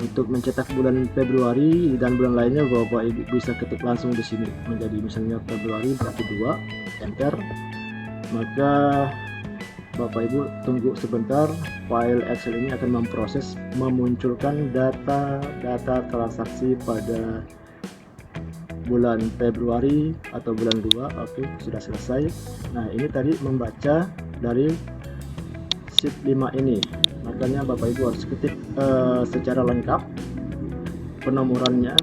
Untuk mencetak bulan Februari dan bulan lainnya, Bapak Ibu bisa ketik langsung di sini. Menjadi misalnya Februari berarti 2, enter. Maka Bapak Ibu tunggu sebentar, file Excel ini akan memproses memunculkan data transaksi pada bulan Februari atau bulan 2. Oke, sudah selesai. Nah, ini tadi membaca dari sheet 5 ini. Makanya Bapak Ibu harus ketik secara lengkap penomorannya.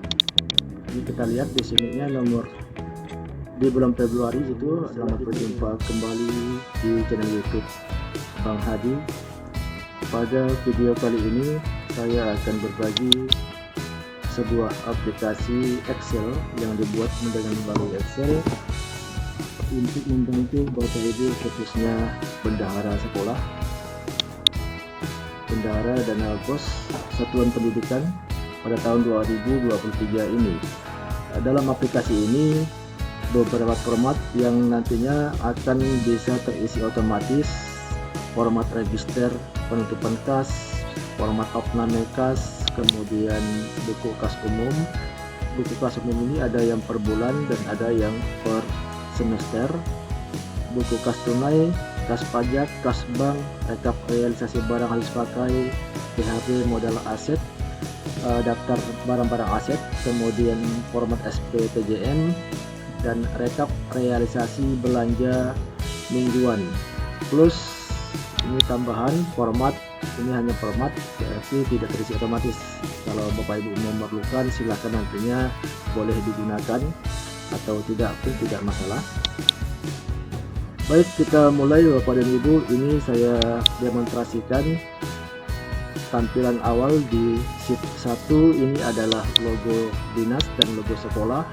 Ini kita lihat di sininya nomor di bulan Februari itu. Selamat berjumpa kembali di channel YouTube Bang Hadi. Pada video kali ini saya akan berbagi sebuah aplikasi Excel yang dibuat dengan melalui Excel untuk membantu Bapak Ibu, khususnya bendahara sekolah, bendahara dana bos satuan pendidikan pada tahun 2023 ini. Dalam aplikasi ini beberapa format yang nantinya akan bisa terisi otomatis: format register penutupan kas, format opname kas, kemudian buku kas umum. Buku kas umum ini ada yang per bulan dan ada yang per semester. Buku kas tunai, kas pajak, kas bank, rekap realisasi barang habis pakai, PHP modal aset, daftar barang-barang aset, kemudian format SPTJM, dan rekap realisasi belanja mingguan. Plus ini tambahan format, ini hanya format, berarti tidak terisi otomatis. Kalau Bapak Ibu memerlukan, silahkan nantinya boleh digunakan atau tidak pun tidak masalah. Baik, kita mulai Bapak dan Ibu. Ini saya demonstrasikan tampilan awal di sheet 1. Ini adalah logo dinas dan logo sekolah.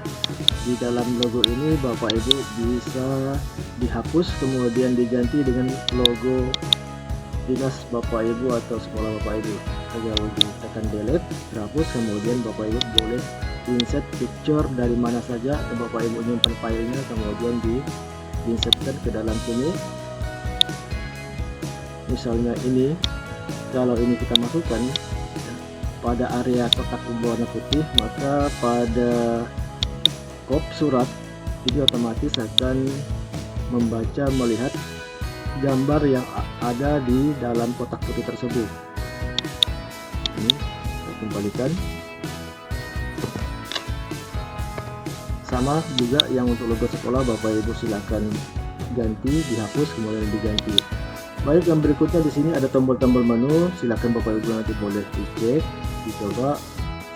Di dalam logo ini Bapak Ibu bisa dihapus kemudian diganti dengan logo dinas Bapak Ibu atau sekolah Bapak Ibu. Kalau ditekan delete, terhapus, kemudian Bapak Ibu boleh insert picture dari mana saja Bapak Ibu nyimpan filenya, kemudian diinsertkan ke dalam sini. Misalnya ini, kalau ini kita masukkan pada area kotak berwarna putih, maka pada kop surat ini otomatis akan membaca, melihat gambar yang ada di dalam kotak putih tersebut. Ini saya kembalikan. Sama juga yang untuk logo sekolah, Bapak Ibu silakan ganti, dihapus, kemudian diganti. Baik, yang berikutnya di sini ada tombol-tombol menu. Silakan Bapak Ibu nanti boleh dicek, dicoba.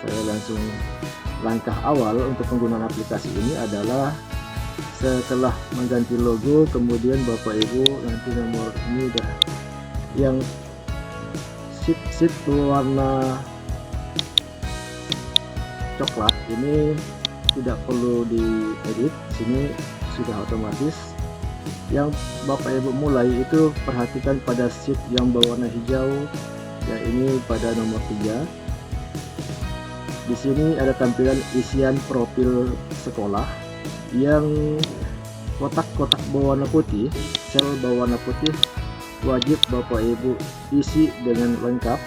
Saya langsung, langkah awal untuk penggunaan aplikasi ini adalah setelah mengganti logo, kemudian Bapak Ibu nanti nomor ini udah yang sheet warna coklat ini tidak perlu diedit, sini sudah otomatis. Yang Bapak Ibu mulai itu perhatikan pada sheet yang berwarna hijau, ya ini pada nomor 3. Di sini ada tampilan isian profil sekolah yang kotak-kotak berwarna putih, sel berwarna putih wajib Bapak Ibu isi dengan lengkap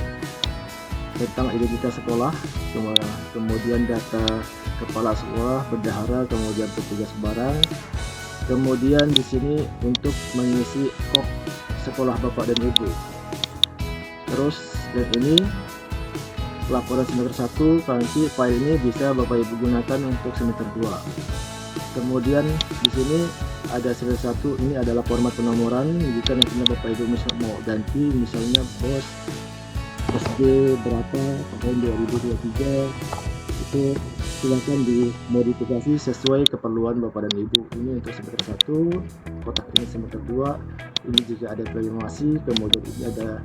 tentang identitas sekolah, kemudian data kepala sekolah, bendahara, kemudian petugas barang. Kemudian di sini untuk mengisi kop sekolah Bapak dan Ibu. Terus dan ini laporan semester 1, nanti file ini bisa Bapak Ibu gunakan untuk semester 2. Kemudian di sini ada semester 1, ini adalah format penomoran. Jika nantinya Bapak Ibu mau ganti, misalnya bos SD berapa tahun 2023, itu silakan dimodifikasi sesuai keperluan Bapak dan Ibu. Ini untuk semester 1, kotak ini semester 2, ini juga ada informasi, kemudian ini ada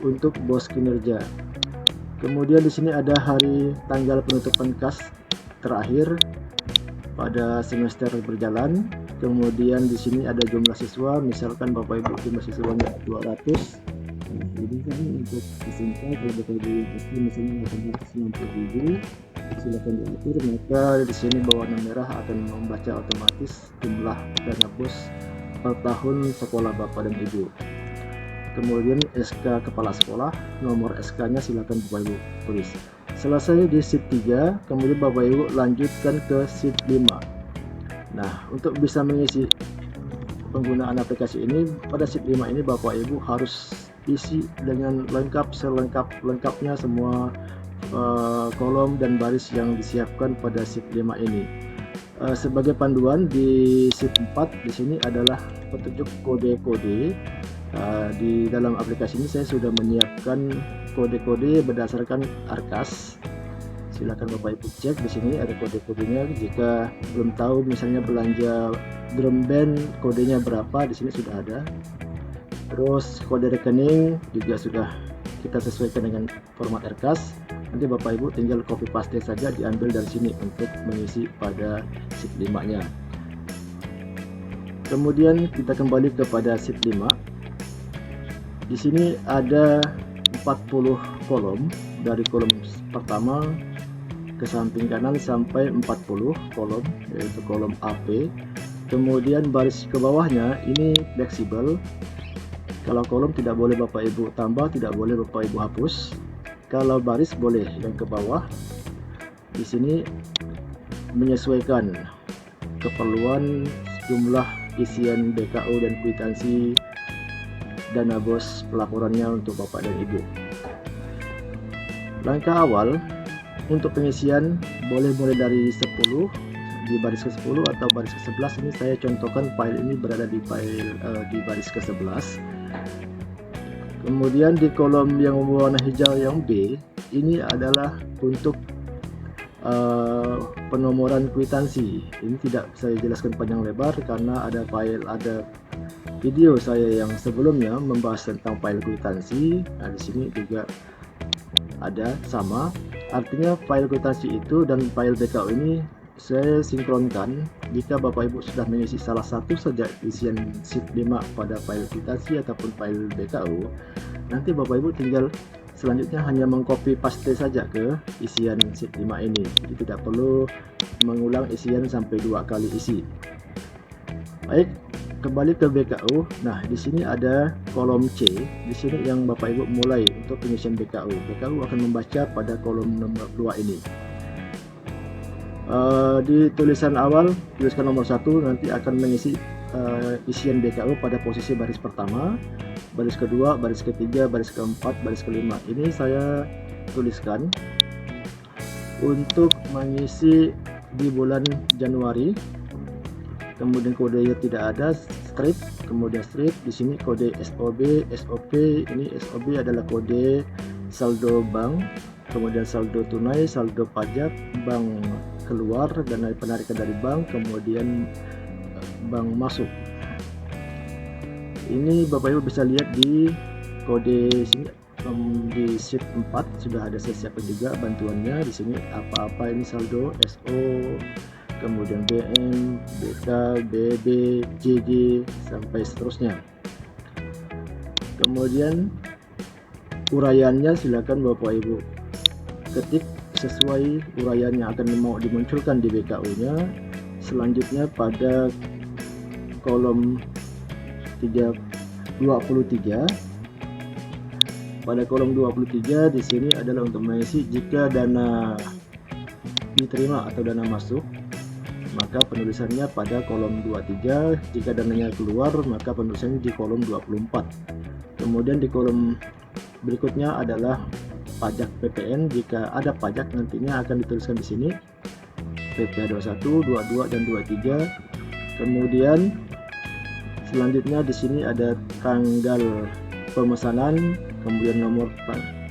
untuk bos kinerja. Kemudian di sini ada hari tanggal penutupan kas terakhir pada semester berjalan. Kemudian di sini ada jumlah siswa, misalkan Bapak Ibu jumlah siswanya 200. Nah, ini kan untuk disingkat, kalau Bapak Ibu yang pasti misalnya 860.000, silakan diatur. Maka di sini berwarna merah akan membaca otomatis jumlah dana bos per tahun sekolah Bapak dan Ibu. Kemudian SK kepala sekolah, nomor SK-nya silakan Bapak Ibu tulis. Selesai di sheet 3, kemudian Bapak Ibu lanjutkan ke sheet 5. Nah, untuk bisa mengisi penggunaan aplikasi ini, pada sheet 5 ini Bapak Ibu harus isi dengan lengkap, selengkap-lengkapnya semua kolom dan baris yang disiapkan pada sheet 5 ini. Sebagai panduan di sheet 4 di sini adalah petunjuk kode-kode. Di dalam aplikasi ini saya sudah menyiapkan kode-kode berdasarkan Arkas. Silakan Bapak Ibu cek, di sini ada kode-kodenya. Jika belum tahu misalnya belanja drum band kodenya berapa, di sini sudah ada. Terus kode rekening juga sudah kita sesuaikan dengan format Arkas. Nanti Bapak Ibu tinggal copy paste saja, diambil dari sini untuk mengisi pada sheet 5 nya. Kemudian kita kembali kepada sheet 5. Di sini ada 40 kolom, dari kolom pertama ke samping kanan sampai 40 kolom, yaitu kolom AP. Kemudian baris ke bawahnya ini fleksibel. Kalau kolom tidak boleh Bapak Ibu tambah, tidak boleh Bapak Ibu hapus. Kalau baris boleh yang ke bawah. Di sini menyesuaikan keperluan jumlah isian BKU dan kwitansi dana bos pelaporannya untuk Bapak dan Ibu. Langkah awal untuk pengisian boleh mulai dari 10 di baris ke-10 atau baris ke-11. Ini saya contohkan file ini berada di di baris ke-11. Kemudian di kolom yang berwarna hijau yang B ini adalah untuk penomoran kwitansi. Ini tidak saya jelaskan panjang lebar karena ada video saya yang sebelumnya membahas tentang file kwitansi. Nah, di sini juga ada sama. Artinya file kwitansi itu dan file BKU ini saya sinkronkan. Jika Bapak Ibu sudah mengisi salah satu saja isian sheet 5 pada file kwitansi ataupun file BKU, nanti Bapak Ibu tinggal selanjutnya hanya mengcopy paste saja ke isian sheet 5 ini. Jadi tidak perlu mengulang isian sampai 2 kali isi. Baik, kembali ke BKU. Nah, di sini ada kolom C. Di sini yang Bapak Ibu mulai untuk pengisian BKU. BKU akan membaca pada kolom nomor 2 ini. Di tulisan awal, tuliskan nomor 1, nanti akan mengisi isian BKU pada posisi baris pertama, baris kedua, baris ketiga, baris keempat, baris kelima. Ini saya tuliskan untuk mengisi di bulan Januari. Kemudian kodenya tidak ada, strip, kemudian strip. Di sini kode SOB, SOP. Ini SOB adalah kode saldo bank, kemudian saldo tunai, saldo pajak, bank keluar, dana penarikan dari bank, kemudian bank masuk. Ini Bapak Ibu bisa lihat di kode sini, di sheet 4 sudah ada saya siapkan juga bantuannya. Di sini apa-apa ini saldo, SO, kemudian BM, BK, BB, JG sampai seterusnya. Kemudian uraiannya silakan Bapak Ibu ketik sesuai uraian yang akan mau dimunculkan di BKU-nya. Selanjutnya pada kolom 23, pada kolom 23 di sini adalah untuk mengisi jika dana diterima atau dana masuk, maka penulisannya pada kolom 23. Jika dananya keluar, maka penulisannya di kolom 24. Kemudian di kolom berikutnya adalah pajak PPN. Jika ada pajak nantinya akan dituliskan di sini PPh 21, 22 dan 23. Kemudian selanjutnya di sini ada tanggal pemesanan, kemudian nomor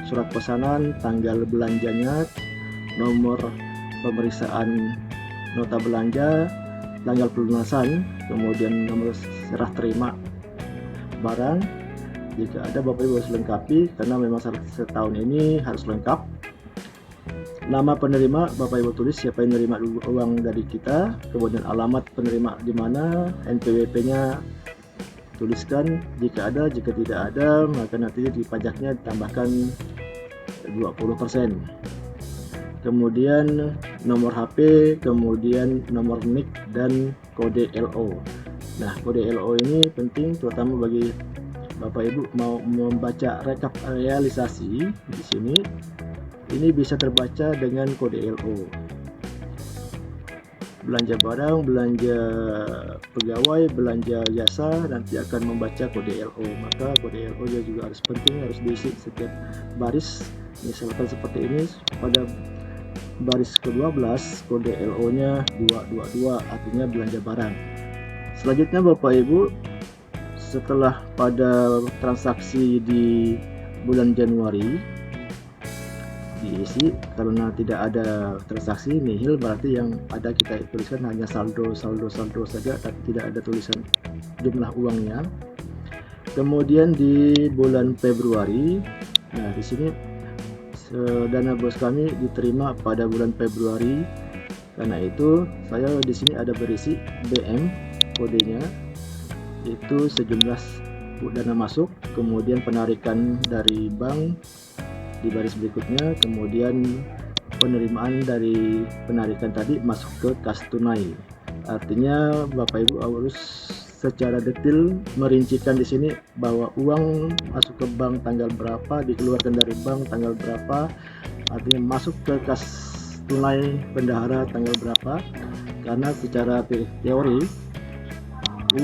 surat pesanan, tanggal belanjanya, nomor pemeriksaan nota belanja, tanggal pelunasan, kemudian nomor serah terima barang. Jika ada Bapak Ibu harus lengkapi karena memang setahun ini harus lengkap. Nama penerima Bapak Ibu tulis siapa yang menerima uang dari kita, kemudian alamat penerima di mana, NPWP-nya tuliskan jika ada. Jika tidak ada, maka nanti di pajaknya ditambahkan 20%. Kemudian nomor HP, kemudian nomor NIK dan kode LO. Nah, kode LO ini penting terutama bagi Bapak Ibu mau membaca rekap realisasi. Di sini ini bisa terbaca dengan kode LO. Belanja barang, belanja pegawai, belanja jasa nanti akan membaca kode LO. Maka kode LO juga harus penting, harus diisi setiap baris. Misalkan seperti ini, pada baris ke-12 kode LO nya 222, artinya belanja barang. Selanjutnya Bapak Ibu, setelah pada transaksi di bulan Januari diisi, karena tidak ada transaksi nihil, berarti yang ada kita tuliskan hanya saldo saja, tapi tidak ada tulisan jumlah uangnya. Kemudian di bulan Februari, nah di sini dana bos kami diterima pada bulan Februari, karena itu saya di sini ada berisi BM, kodenya itu sejumlah dana masuk, kemudian penarikan dari bank di baris berikutnya, kemudian penerimaan dari penarikan tadi masuk ke kas tunai. Artinya Bapak Ibu harus secara detail merincikan di sini bahwa uang masuk ke bank tanggal berapa, dikeluarkan dari bank tanggal berapa, artinya masuk ke kas tunai bendahara tanggal berapa. Karena secara teori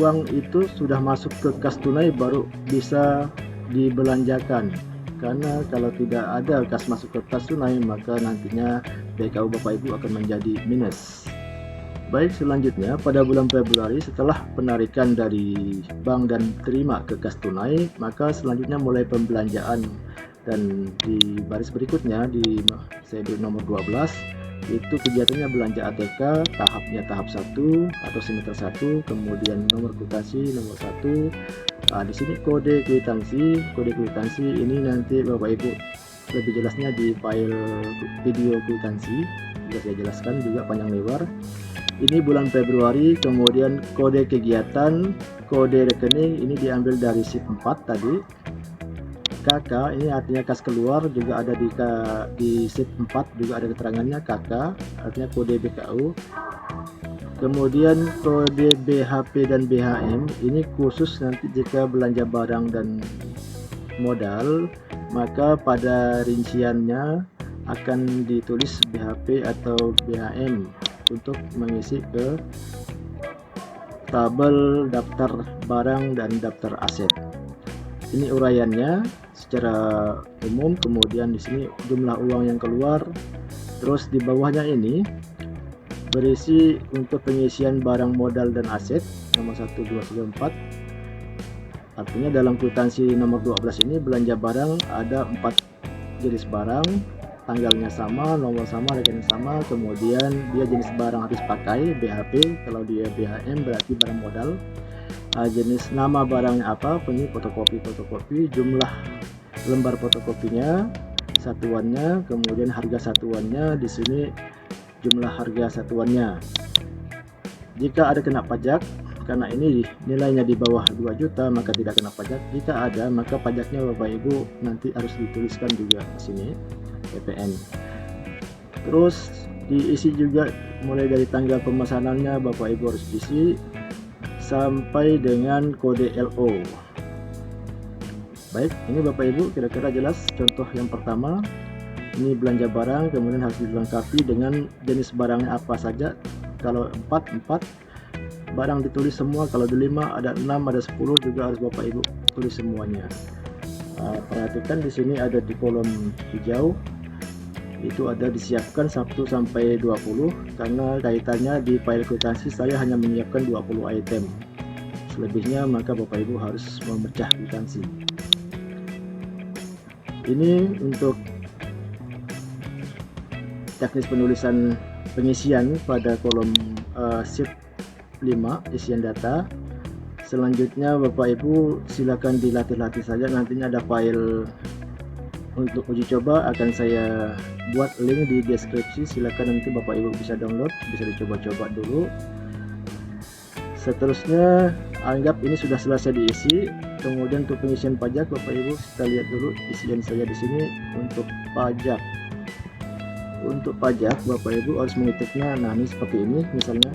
uang itu sudah masuk ke kas tunai baru bisa dibelanjakan. Karena kalau tidak ada kas masuk ke kas tunai, maka nantinya BKU Bapak Ibu akan menjadi minus. Baik, selanjutnya pada bulan Februari setelah penarikan dari bank dan terima ke kas tunai, maka selanjutnya mulai pembelanjaan. Dan di baris berikutnya di saya beri nomor 12, itu kegiatannya belanja ATK, tahapnya tahap 1 atau semester 1, kemudian nomor kwitansi nomor 1. Nah, di sini kode kwitansi ini nanti Bapak Ibu lebih jelasnya di file video kwitansi, sudah saya jelaskan juga panjang lebar. Ini bulan Februari, kemudian kode kegiatan, kode rekening ini diambil dari sheet 4 tadi. KK ini artinya kas keluar, juga ada di sheet 4 juga ada keterangannya KK, artinya kode BKU. Kemudian kode BHP dan BHM ini khusus nanti jika belanja barang dan modal, maka pada rinciannya akan ditulis BHP atau BHM untuk mengisi ke tabel daftar barang dan daftar aset. Ini uraiannya secara umum. Kemudian di sini jumlah uang yang keluar, terus di bawahnya ini berisi untuk pengisian barang modal dan aset nomor 1, 2, 3, 4. Artinya dalam kwitansi nomor 12 ini belanja barang ada 4 jenis barang, tanggalnya sama, nomor sama, rekening sama, kemudian dia jenis barang habis pakai BHP, kalau dia BHM berarti barang modal. Jenis nama barangnya apa, ini fotokopi, jumlah lembar fotokopinya, satuannya, kemudian harga satuannya, di sini jumlah harga satuannya. Jika ada kena pajak, karena ini nilainya di bawah 2 juta maka tidak kena pajak. Jika ada, maka pajaknya Bapak Ibu nanti harus dituliskan juga di sini PPN. Terus diisi juga mulai dari tanggal pemesanannya Bapak Ibu harus isi sampai dengan kode LO. Baik, ini Bapak Ibu kira-kira jelas. Contoh yang pertama, ini belanja barang, kemudian harus dilengkapi dengan jenis barangnya apa saja. Kalau 4 barang ditulis semua, kalau di 5 ada 6, ada 10 juga harus Bapak Ibu tulis semuanya. Perhatikan di sini ada di kolom hijau itu ada disiapkan 1 sampai 20, karena kaitannya di file kwitansi saya hanya menyiapkan 20 item. Selebihnya maka Bapak Ibu harus memecah kwitansi. Ini untuk teknis penulisan pengisian pada kolom sheet 5 isian data. Selanjutnya Bapak Ibu silakan dilatih-latih saja, nantinya ada file untuk uji coba akan saya buat link di deskripsi, silakan nanti Bapak Ibu bisa download, bisa dicoba-coba dulu. Seterusnya anggap ini sudah selesai diisi. Kemudian untuk pengisian pajak Bapak Ibu kita lihat dulu isian saya di sini. Untuk pajak, Bapak Ibu harus mengetiknya. Nah, ini seperti ini misalnya.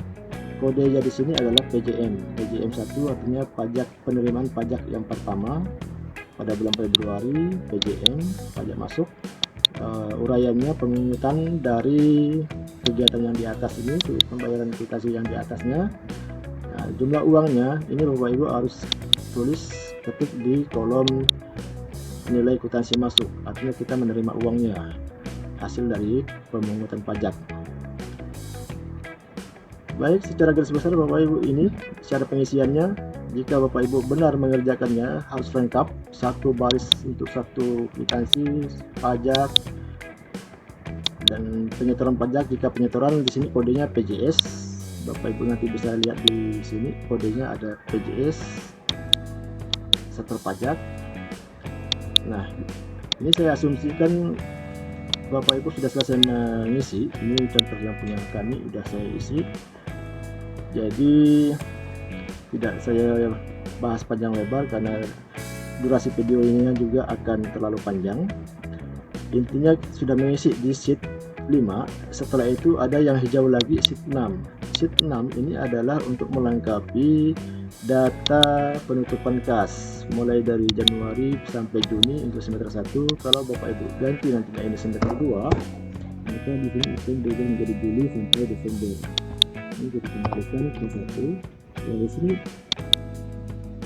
Kodenya di sini adalah PJM 1, artinya pajak penerimaan pajak yang pertama pada bulan Februari, PJM pajak masuk. uraiannya, pengungutan dari kegiatan yang di atas ini, pembayaran kuitansi yang di atasnya. Nah, jumlah uangnya ini Bapak Ibu harus tulis, ketik di kolom nilai kuitansi masuk, artinya kita menerima uangnya, hasil dari pemungutan pajak. Baik, secara garis besar Bapak Ibu ini cara pengisiannya. Jika Bapak Ibu benar mengerjakannya harus lengkap, satu baris untuk satu kwitansi pajak dan penyetoran pajak. Jika penyetoran di sini kodenya PJS, Bapak Ibu nanti bisa lihat di sini kodenya ada PJS setor pajak. Nah, ini saya asumsikan Bapak Ibu sudah selesai mengisi. Ini contoh yang punya kami sudah saya isi, jadi tidak saya bahas panjang lebar karena durasi video ini juga akan terlalu panjang. Intinya sudah mengisi di sheet 5. Setelah itu ada yang hijau lagi, sheet 6. Sheet 6 ini adalah untuk melengkapi data penutupan kas mulai dari Januari sampai Juni untuk semester 1. Kalau Bapak Ibu ganti nantinya ini semester 2, maka di sini akan berubah menjadi Juli sampai Desember. Ini jadi kembalikan ke 1. Di sini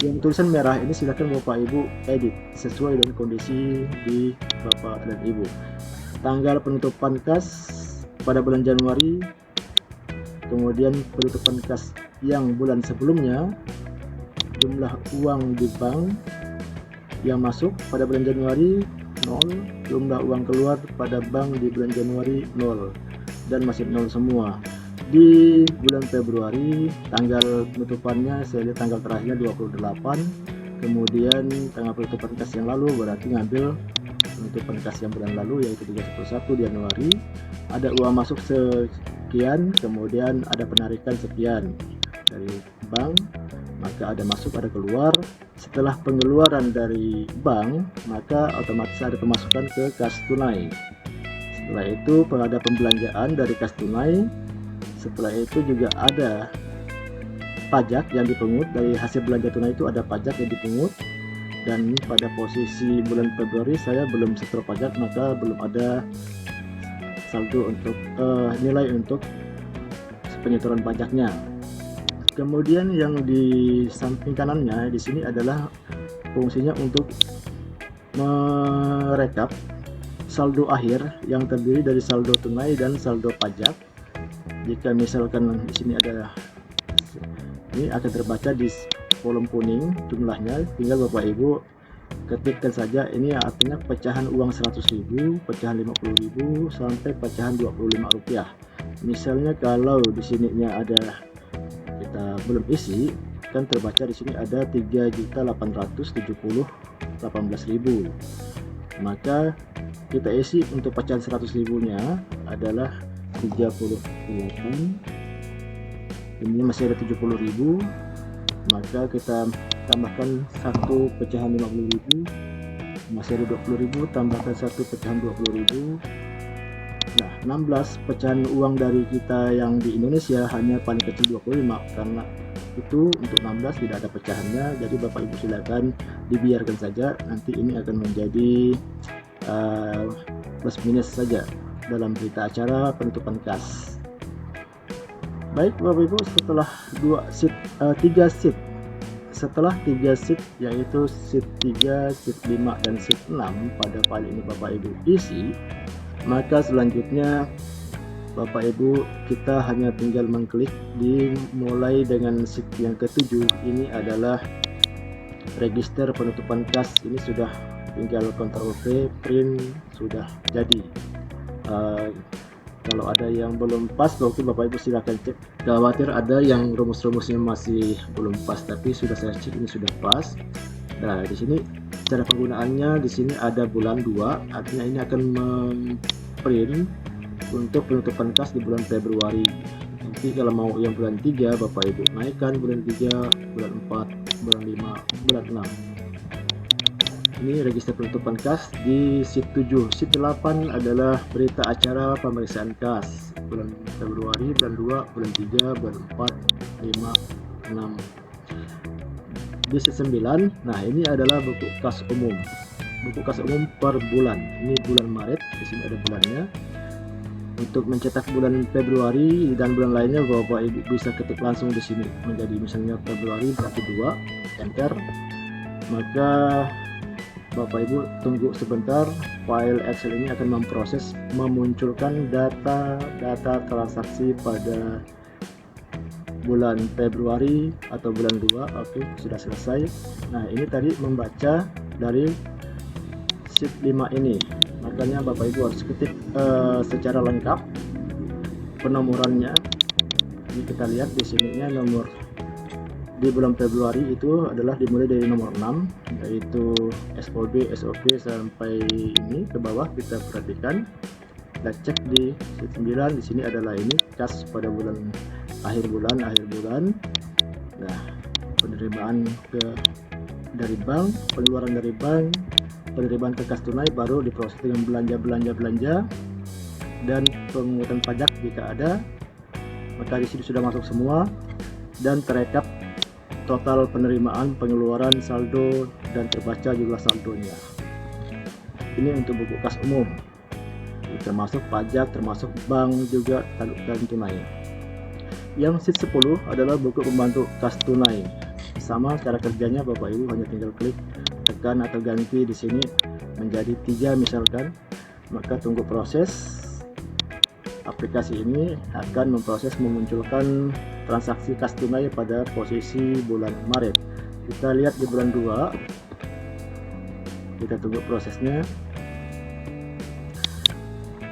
yang tulisan merah ini silakan Bapak Ibu edit sesuai dengan kondisi di Bapak dan Ibu. Tanggal penutupan kas pada bulan Januari, kemudian penutupan kas yang bulan sebelumnya, jumlah uang di bank yang masuk pada bulan Januari 0, jumlah uang keluar pada bank di bulan Januari 0, dan masih 0 semua. Di bulan Februari tanggal penutupannya saya lihat tanggal terakhirnya 28, kemudian tanggal penutupan kas yang lalu berarti ngambil penutupan kas yang bulan lalu yaitu 31 Januari, ada uang masuk sekian, kemudian ada penarikan sekian dari bank, maka ada masuk ada keluar. Setelah pengeluaran dari bank maka otomatis ada pemasukan ke kas tunai. Setelah itu ada pembelanjaan dari kas tunai. Setelah itu juga ada pajak yang dipungut dari hasil belanja tunai, itu ada pajak yang dipungut. Dan pada posisi bulan Februari saya belum setor pajak, maka belum ada saldo untuk nilai untuk penyetoran pajaknya. Kemudian yang di samping kanannya di sini adalah fungsinya untuk merekap saldo akhir yang terdiri dari saldo tunai dan saldo pajak. Jika misalkan di sini ada, ini akan terbaca di kolom kuning jumlahnya, tinggal Bapak Ibu ketikkan saja. Ini artinya pecahan uang 100.000, pecahan 50.000 sampai pecahan Rp25. Misalnya kalau di sininya ada kita belum isi, kan terbaca di sini ada 3.870.018.000. Maka kita isi untuk pecahan 100.000-nya adalah 38, ini masih ada 70.000, maka kita tambahkan satu pecahan 50.000, masih ada 20.000, tambahkan satu pecahan 20.000. Nah, 16 pecahan uang dari kita yang di Indonesia hanya paling kecil 25, karena itu untuk 16 tidak ada pecahannya, jadi Bapak Ibu silakan dibiarkan saja, nanti ini akan menjadi plus minus saja dalam berita acara penutupan kas. Baik Bapak Ibu, setelah 3 sheet, setelah 3 sheet yaitu sheet 3, sheet 5 dan sheet 6 pada file ini Bapak Ibu isi, maka selanjutnya Bapak Ibu kita hanya tinggal mengklik di mulai dengan sheet yang ke-7. Ini adalah register penutupan kas. Ini sudah tinggal Ctrl V, print, sudah jadi. Kalau ada yang belum pas, mungkin Bapak Ibu silahkan cek. Khawatir ada yang rumus-rumusnya masih belum pas, tapi sudah saya cek ini sudah pas. Nah, di sini cara penggunaannya di sini ada bulan 2, artinya ini akan memprint untuk penutupan kas di bulan Februari. Nanti kalau mau yang bulan 3 Bapak Ibu naikkan bulan 3, bulan 4, bulan 5, bulan 6. Ini register penutupan kas di sheet 7. Sheet 8 adalah berita acara pemeriksaan kas bulan Februari, bulan 2, bulan 3, bulan 4, 5, 6. Di sheet 9, nah ini adalah buku kas umum. buku kas umum per bulan. Ini bulan Maret, di sini ada bulannya. Untuk mencetak bulan Februari dan bulan lainnya, Bapak Ibu bisa ketik langsung di sini menjadi misalnya Februari berarti 2, enter. Maka Bapak Ibu tunggu sebentar, file Excel ini akan memproses memunculkan data transaksi pada bulan Februari atau bulan 2. Oke, sudah selesai. Nah, ini tadi membaca dari sheet 5 ini. Makanya Bapak Ibu harus ketik secara lengkap penomorannya. Ini kita lihat di sininya nomor di bulan Februari itu adalah dimulai dari nomor 6, yaitu SOB sampai ini ke bawah. Kita perhatikan, kita cek di sheet 9, di sini adalah ini kas pada bulan akhir bulan. Nah, penerimaan dari bank, pengeluaran dari bank, penerimaan ke kas tunai baru diproses dengan belanja dan pemungutan pajak jika ada. Maka di sini sudah masuk semua dan terekap total penerimaan, pengeluaran, saldo, dan terbaca jumlah saldonya. Ini untuk buku kas umum, termasuk pajak, termasuk bank juga, dan tunai. Yang sheet 10 adalah buku pembantu kas tunai. Sama cara kerjanya, Bapak Ibu hanya tinggal klik, tekan atau ganti di sini menjadi 3 misalkan. Maka tunggu proses. Aplikasi ini akan memproses memunculkan transaksi kas tunai pada posisi bulan Maret. Kita lihat di bulan 2. Kita tunggu prosesnya.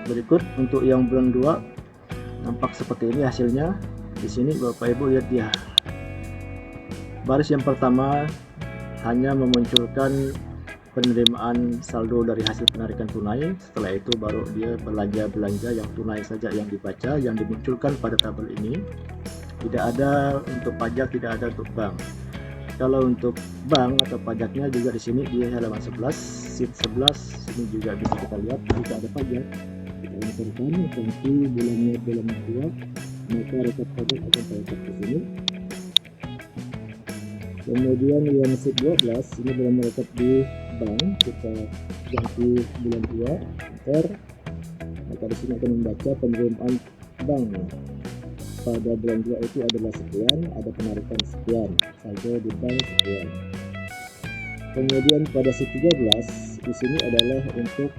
Berikut untuk yang bulan 2 nampak seperti ini hasilnya. Di sini Bapak Ibu lihat ya, baris yang pertama hanya memunculkan penerimaan saldo dari hasil penarikan tunai. Setelah itu baru dia belanja yang tunai saja yang dibaca, yang dimunculkan pada tabel ini. Tidak ada untuk pajak, tidak ada untuk bank. Kalau untuk bank atau pajaknya juga di sini di halaman 11, sheet 11, sini juga bisa kita lihat jika ada pajak. Kita inserkan nanti bulannya bulan 2, maka rekap pajak akan terletak di sini. Kemudian yang sheet 12 ini belum merekap di bank, kita ganti bulan 2, enter. Maka di sini akan membaca penerimaan bank pada bulan 2 itu adalah sekian, ada penarikan sekian, saldo di bank sekian. Kemudian pada sheet 13 di sini adalah untuk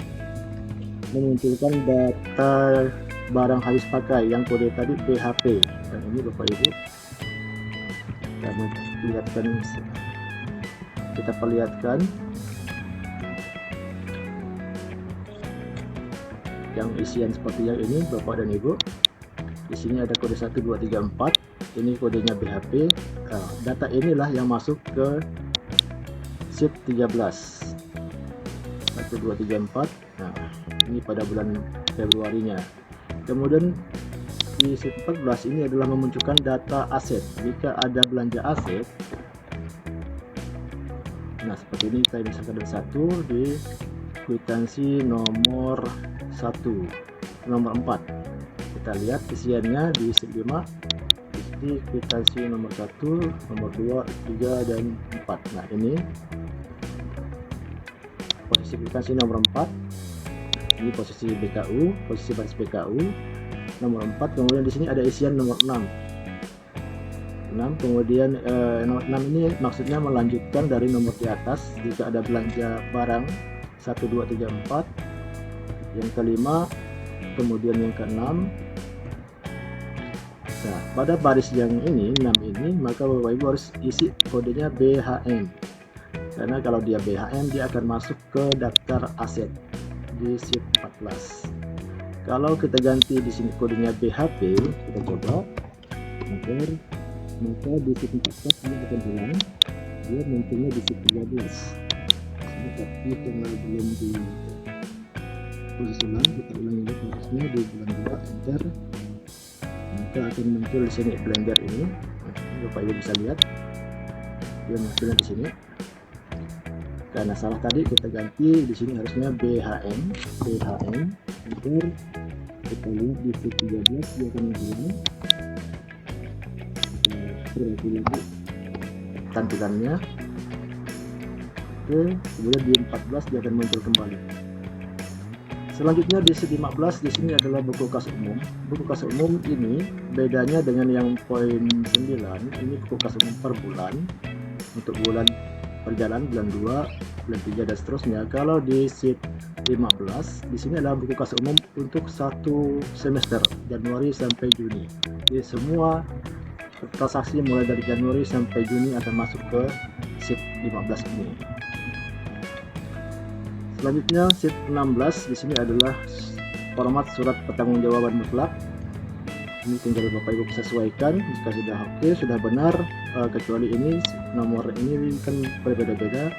memunculkan data barang habis pakai yang kode tadi BHP. Dan ini Bapak Ibu kita perlihatkan yang isian seperti yang ini Bapak dan Ibu. Di sini ada kode 1, 2, 3, 4. Ini kodenya BHP. Nah, data inilah yang masuk ke sheet 13. 1, 2, 3, 4. Nah, ini pada bulan Februarinya. Kemudian di sheet 14 ini adalah memunculkan data aset. Jika ada belanja aset, nah seperti ini saya misalkan ada 1 di kwitansi nomor 1, nomor 4. Kita lihat isiannya di sheet 5, di kwitansi nomor 1, nomor 2, 3, dan 4. Nah, ini posisi kwitansi nomor 4, ini posisi BKU, posisi baris BKU nomor 4. Kemudian di sini ada isian nomor 6. Kemudian nomor 6 ini maksudnya melanjutkan dari nomor di atas. Jika ada belanja barang 1, 2, 3, 4, yang kelima, kemudian yang keenam. Nah, pada baris yang ini 6 ini, maka Bapak Ibu harus isi kodenya BHM, karena kalau dia BHM dia akan masuk ke daftar aset di sheet 14. Kalau kita ganti di sini kodenya BHP, kita coba enter, maka di sheet 14 ini akan hilang, dia munculnya di sheet 13. Ini tapi karena belum di posisi ulang, kita ulangi lagi prosesnya di bulan 2, enter, maka akan muncul di sini blender ini. Bapak Ibu bisa lihat dia munculnya di sini. Karena salah tadi kita ganti di sini harusnya BHM, enter. Kita lihat di sheet 13 dia akan hilang. Kita perbaiki lagi tampilannya. Oke, oke, kemudian di 14 dia akan muncul kembali. Selanjutnya di sheet 15 di sini adalah buku kas umum. Buku kas umum ini bedanya dengan yang poin 9, ini buku kas umum per bulan untuk bulan perjalanan, bulan 2, bulan 3 dan seterusnya. Kalau di sheet 15 di sini adalah buku kas umum untuk satu semester, Januari sampai Juni. Jadi semua transaksi mulai dari Januari sampai Juni akan masuk ke sheet 15 ini. Selanjutnya sheet 16 di sini adalah format surat pertanggungjawaban mutlak. Ini tinggal Bapak Ibu sesuaikan jika sudah oke, sudah benar, kecuali ini nomor ini kan berbeda-beda.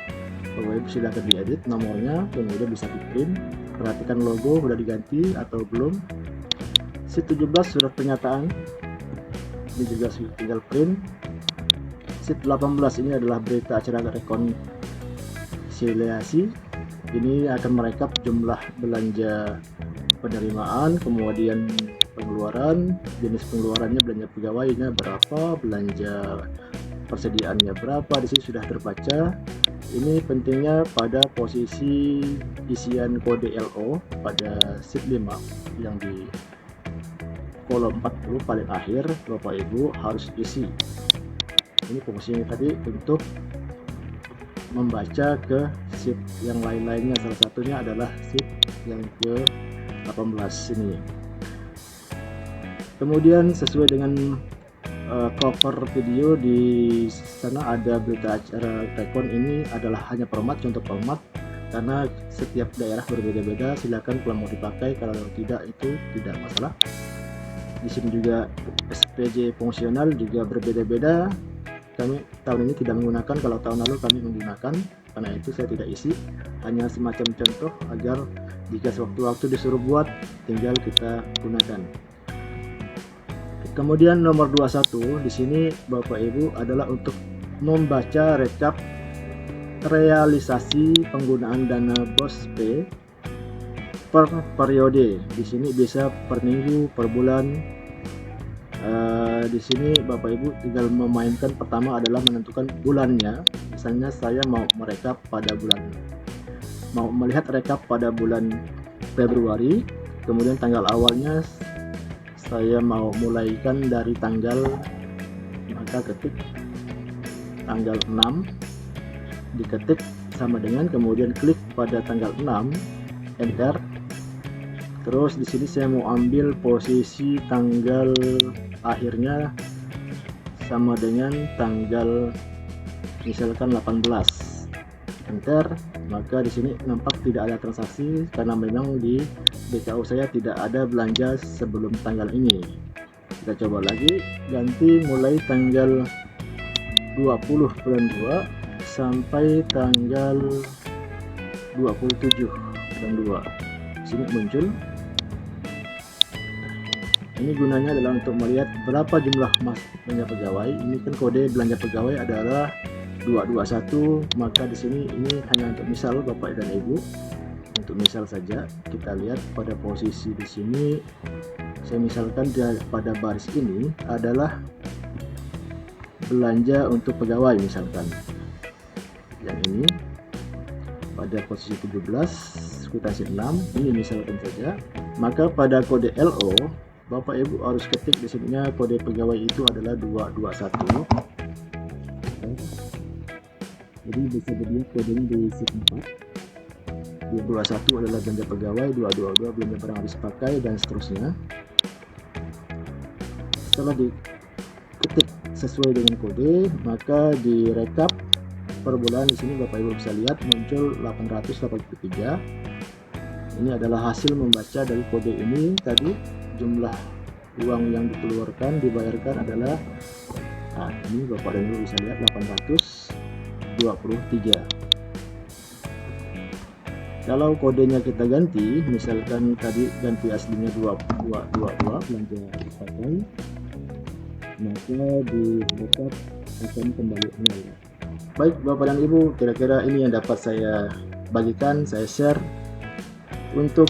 Bapak Ibu silahkan diedit nomornya, kemudian bisa di print. Perhatikan logo sudah diganti atau belum. Sheet 17 surat pernyataan, ini juga tinggal print. Sheet 18 ini adalah berita acara rekonsiliasi. Ini akan merekap jumlah belanja penerimaan, kemudian pengeluaran, jenis pengeluarannya, belanja pegawainya berapa, belanja persediaannya berapa, di sini sudah terbaca. Ini pentingnya pada posisi isian kode LO pada sheet 5 yang di kolom 40 paling akhir, Bapak Ibu harus isi. Ini fungsinya tadi untuk membaca ke sheet yang lain-lainnya, salah satunya adalah sheet yang ke 18 ini. Kemudian sesuai dengan cover video di sana ada berita acara rekon, ini adalah hanya format, contoh format, karena setiap daerah berbeda-beda. Silakan kalau mau dipakai, kalau tidak itu tidak masalah. Di sini juga SPJ fungsional juga berbeda-beda. Kami tahun ini tidak menggunakan, kalau tahun lalu kami menggunakan, karena itu saya tidak isi, hanya semacam contoh agar jika sewaktu-waktu disuruh buat tinggal kita gunakan. Kemudian nomor 21 di sini Bapak Ibu adalah untuk membaca rekap realisasi penggunaan dana BOS P per periode. Di sini bisa per minggu, per bulan. Di sini Bapak Ibu tinggal memainkan, pertama adalah menentukan bulannya. Misalnya saya mau merekap pada bulan, mau melihat rekap pada bulan Februari, kemudian tanggal awalnya saya mau mulaikan dari tanggal, maka ketik tanggal 6, diketik sama dengan, kemudian klik pada tanggal 6, enter. Terus di sini saya mau ambil posisi tanggal akhirnya sama dengan tanggal misalkan 18, enter. Maka di sini nampak tidak ada transaksi karena memang di BKU saya tidak ada belanja sebelum tanggal ini. Kita coba lagi, ganti mulai tanggal 20 bulan 2 sampai tanggal 27 bulan 2. Di sini muncul. Ini gunanya adalah untuk melihat berapa jumlah belanja pegawai. Ini kan kode belanja pegawai adalah 221, maka di sini ini hanya untuk misal Bapak dan Ibu. Untuk misal saja kita lihat pada posisi di sini, saya misalkan pada baris ini adalah belanja untuk pegawai misalkan. Yang ini pada posisi 17, kwitansi 6, ini misalkan saja. Maka pada kode LO Bapak Ibu harus ketik di sininya kode pegawai itu adalah 221. Jadi bisa dilihat kodenya di sheet 4. 221 adalah belanja pegawai, 222 belanja barang habis pakai dan seterusnya. Setelah diketik sesuai dengan kode, maka direkap per bulan. Di sini Bapak Ibu bisa lihat muncul 883. Ini adalah hasil membaca dari kode ini tadi. Jumlah uang yang dikeluarkan dibayarkan adalah, nah ini Bapak dan Ibu bisa lihat 823. Kalau kodenya kita ganti, misalkan tadi ganti aslinya 222 belanja pakai, maka di rekap akan kembali 0. Baik Bapak dan Ibu, kira-kira ini yang dapat saya bagikan, saya share. Untuk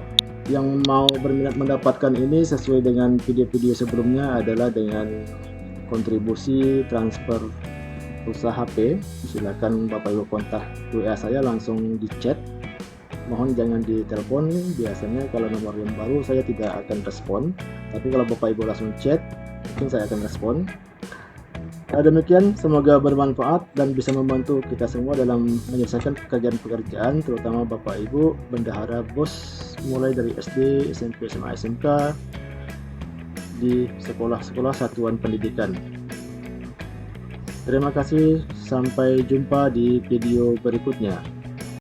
yang mau berminat mendapatkan ini sesuai dengan video-video sebelumnya adalah dengan kontribusi transfer pulsa HP, silakan Bapak Ibu kontak WA saya langsung di chat. Mohon jangan ditelepon, biasanya kalau nomor yang baru saya tidak akan respon, tapi kalau Bapak Ibu langsung chat mungkin saya akan respon. Demikian, semoga bermanfaat dan bisa membantu kita semua dalam menyelesaikan pekerjaan-pekerjaan, terutama Bapak Ibu, bendahara, bos, mulai dari SD, SMP, SMA, SMK, di sekolah-sekolah satuan pendidikan. Terima kasih, sampai jumpa di video berikutnya.